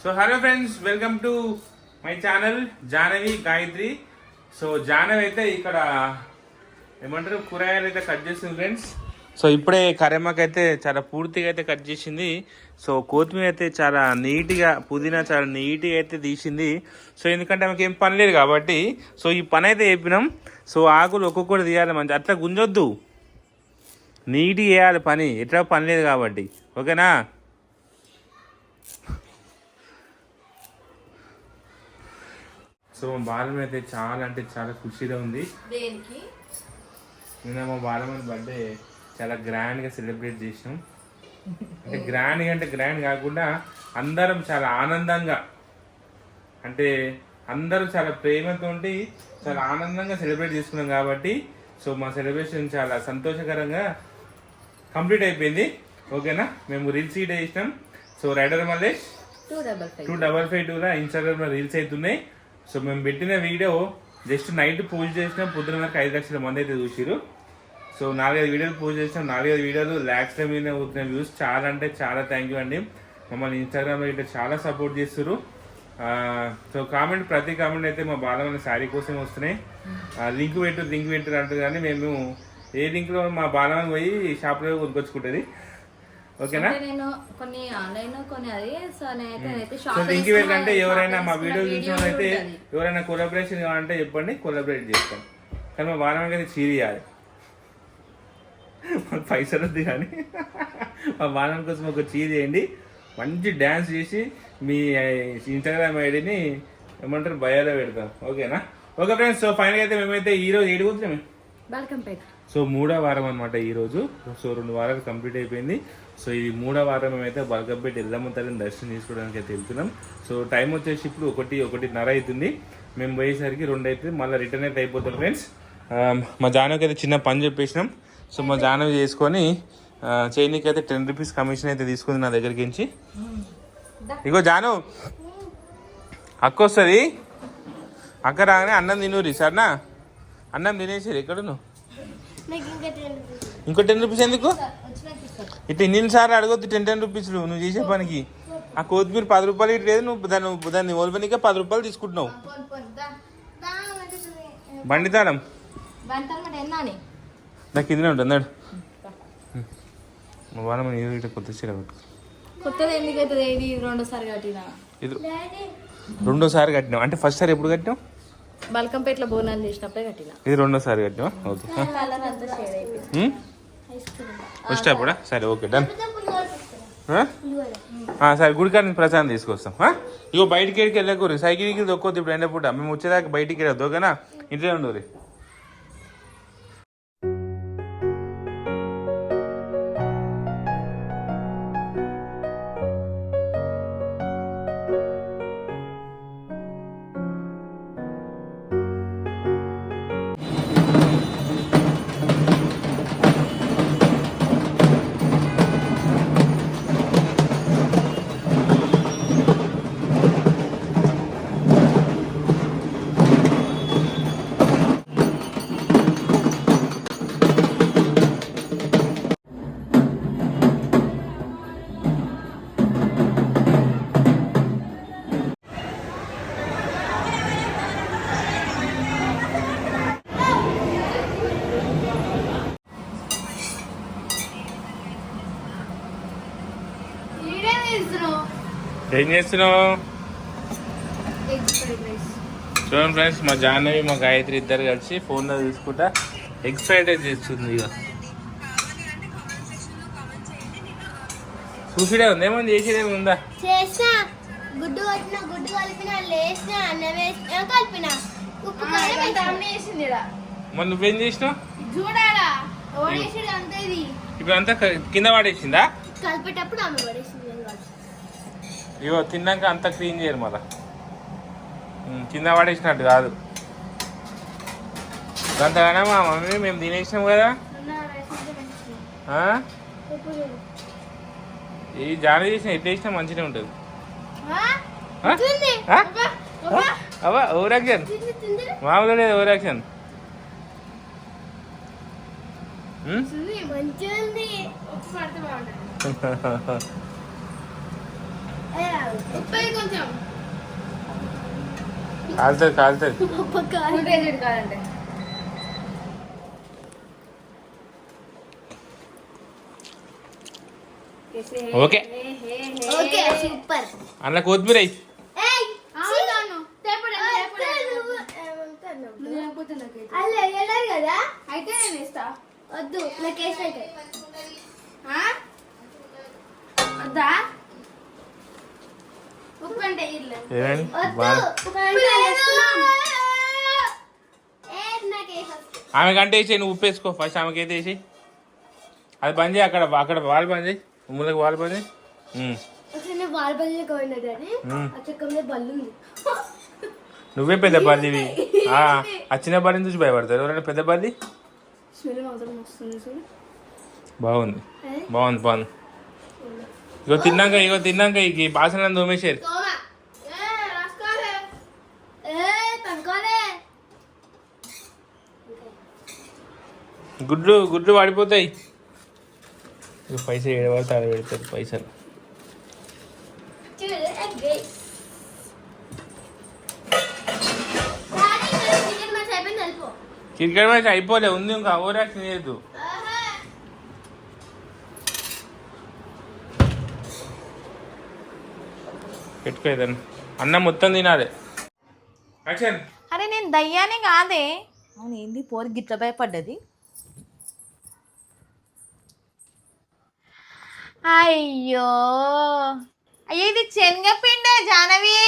So hello friends, welcome to my channel Janavi Gayatri. So Janavi అయితే ఇక్కడ ఏమంటారు కూరగాయలు అయితే కట్ చేస్తుంది ఫ్రెండ్స్. సో ఇప్పుడే కరేమాకు అయితే చాలా పూర్తిగా అయితే కట్ చేసింది. సో కొత్తిమీర అయితే చాలా నీట్గా, పుదీనా చాలా నీట్గా అయితే తీసింది. సో ఎందుకంటే ఆమెకి ఏం పని లేదు కాబట్టి సో ఈ పని అయితే చెప్పినాం. సో ఆకులు ఒక్కొక్కటి తీయాలి, మంచి అట్లా గుంజొద్దు, నీట్గా చేయాలి పని, ఎట్లా పని లేదు కాబట్టి. ఓకేనా? సో మా బాలం అయితే చాలా అంటే చాలా ఖుషిగా ఉంది. నిన్న మా బాలమని బర్త్డే చాలా గ్రాండ్గా సెలబ్రేట్ చేసినాం. అంటే గ్రాండ్ కాకుండా అందరం చాలా ఆనందంగా, అంటే అందరూ చాలా ప్రేమతో చాలా ఆనందంగా సెలబ్రేట్ చేసుకున్నాం కాబట్టి సో మా సెలబ్రేషన్ చాలా సంతోషకరంగా కంప్లీట్ అయిపోయింది. ఓకేనా? మేము రీల్స్ ఈట్ చేసినాం. సో రైడర్ మల్లేష్ 2552 ఇన్స్టాగ్రామ్లో రీల్స్ అవుతున్నాయి. సో మేము పెట్టిన వీడియో జస్ట్ నైట్ పోస్ట్ చేసినాం, పొద్దున వరకు 5 లక్షల మంది అయితే చూసిరు. సో 4-5 వీడియోలు పోస్ట్ చేసినాం, 4-5 వీడియోలు ల్యాక్స్ల మీద అవుతున్నాయి వ్యూస్. చాలా అంటే చాలా థ్యాంక్ యూ అండి. మమ్మల్ని ఇన్స్టాగ్రామ్లో ఇట్లా చాలా సపోర్ట్ చేస్తారు. సో ప్రతి కామెంట్ అయితే మా బాలమని శారీ కోసం వస్తున్నాయి. లింక్ పెట్టు అంటారు, కానీ మేము ఏ లింక్లో మా బాలమని పోయి షాప్లో కొనుక్కొచ్చుకుంటుంది. ఓకేనా? లింక్ పెట్టంటే ఎవరైనా మా వీడియో చూసిన అయితే ఎవరైనా కొలాబరేషన్ కావాలంటే చెప్పండి, కొలాబరేట్ చేస్తాం. కానీ మా బాలమని అయితే చీరియాలి, మాకు పైసలు వద్దు. కానీ మా బాలమని కోసం ఒక చీర చేయండి, మంచి డ్యాన్స్ చేసి మీ ఇన్స్టాగ్రామ్ ఐడిని ఏమంటారు బయోలో పెడతాం. ఓకేనా? ఓకే ఫ్రెండ్స్, సో ఫైనల్గా అయితే మేమైతే ఈరోజు ఏడుగుతున్నాం, సో 3వ వారం అనమాట ఈరోజు. సో 2 వారాలు కంప్లీట్ అయిపోయింది. సో ఈ 3వ వారం మేమైతే బల్కంపేట ఎల్లమ్మ తల్లిని దర్శనం చేసుకోవడానికి అయితే వెళ్తున్నాం. సో టైం వచ్చేసి ఇప్పుడు 1-1:30 అవుతుంది. మేము పోయేసరికి 2 అవుతుంది, మళ్ళీ రిటర్న్ అయితే అయిపోతాం ఫ్రెండ్స్. మా జానవికి అయితే చిన్న పని చెప్పేసినాం. సో మా జానవి చేసుకొని చైనీకి అయితే 10 రూపీస్ కమిషన్ అయితే తీసుకుంది నా దగ్గరికి నుంచి. ఇగో జాను, అక్క వస్తుంది, అక్క రాగానే అన్నం తినూరి సరేనా? అన్నం తినేసారు ఎక్కడ నువ్వు? ఇంకో 10 రూపీస్ ఎందుకు? ఇట్లా ఇన్నిసార్లు అడగొద్దు 10 రూపీస్ నువ్వు చేసే పనికి. ఆ కొత్తిమీర 10 రూపాయలు ఇటు లేదు, నువ్వు దాన్ని ఓల్పనికే 10 రూపాయలు తీసుకుంటున్నావు. బండి తాడం నాకు ఇదినే ఉంటుంది అన్నాడు. వాళ్ళ ఇట్లా కొత్త చీర ఇది 2సారి కట్టినావు అంటే ఫస్ట్ సారి ఎప్పుడు కట్టినావు? బల్కంపేటలో బోనాలు చేసినప్పుడే కట్టిన. ఇది 2సారి కట్టినావా? ఓకే, ఫస్ట్ అప్పుడా? సరే ఓకే డన్. సరే గుడికాడ ప్రసాదం తీసుకొస్తాం. ఇగో బయటికి వెళ్ళి వెళ్ళకూరి, సైకిల్కి దొక్కొద్దు ఇప్పుడు ఎండ పూట. మేము వచ్చేదాకా బయటికి వెళ్ళొద్దు. ఓకేనా? ఇంట్లో ఉండరు. ఏం చేస్తున్నావు? చూడండి ఫ్రెండ్స్, మా జాహ్నవి మా గాయత్రి ఇద్దరు కలిసి ఫోన్లో చూసుకుంటా ఎగ్ ఫ్రైడ్ రైస్ చేస్తుంది. ఇక చూసిడే ఉంది, ఏమన్నా చేసేదేమి ఉందా? మరి నువ్వేం చేసినావు? ఇప్పుడు అంతా కింద పడేసిందా? ఇగో తిన్నాక అంతా క్లీన్ చేయరు, మళ్ళా కింద పడేసినట్టు కాదు. అంతగానే మా మమ్మీ మేము తినేసినాం కదా. ఈ జాన చేసిన ఎట్లా చేసినా మంచిగా ఉంటుంది. అవా ఓవర్ యాక్షన్ మామూలుగా లేదు, ఓవర్ యాక్షన్. కొంచెం కాలుతుంది కాలుతుంది. కాదంటే ఓకే ఓకే సూపర్. అందులో కొత్తిమీర అయ్యి కదా అయితే నేను ఇస్తా. వద్దు నాకు వేస్ట్ అయితే వద్దా ఉప్పు అంటే ఏమేంటి ఆమె కంటే వేసి నువ్వు ఉప్పు వేసుకో ఫస్ట్ ఆమెకి అయితే వేసి అది బంద్ చేయి. అక్కడ అక్కడ వాళ్ళు బంద్ చేయి, ఉమ్ములకు వాళ్ళు బంద్ చేయి. వాళ్ళ బల్లి పోయినది అని అక్కడ బల్లు ఉంది. నువ్వే పెద్ద బల్లివి. ఆ చిన్న బల్లిని చూసి భయపడతారు ఎవరైనా. పెద్ద బల్లి స్మెల్ మాత్రం వస్తుంది చూడు. బాగుంది బాగుంది బాగుంది. ఇగో తిన్నాక ఈ బాసనలను తోమేసారు. గుడ్లు వాడిపోతాయి. ఇక పైసలు ఏడవాళ్ళు తాడ పెడతారు పైసలు. క్రికెట్ మ్యాచ్ అయిపోలే, ఉంది ఇంకా. ఓవర్ యాక్షన్ చేయొద్దు. పెట్టుకో ఏదన్నా. అన్నం మొత్తం తినాలి. యాక్షన్. అరే నేను దయ్యానే కాదే. అవును ఏంది పోరు గిట్ల భయపడ్డది. అయ్యో అయ్యో ఇది శనగపిండే జానవి.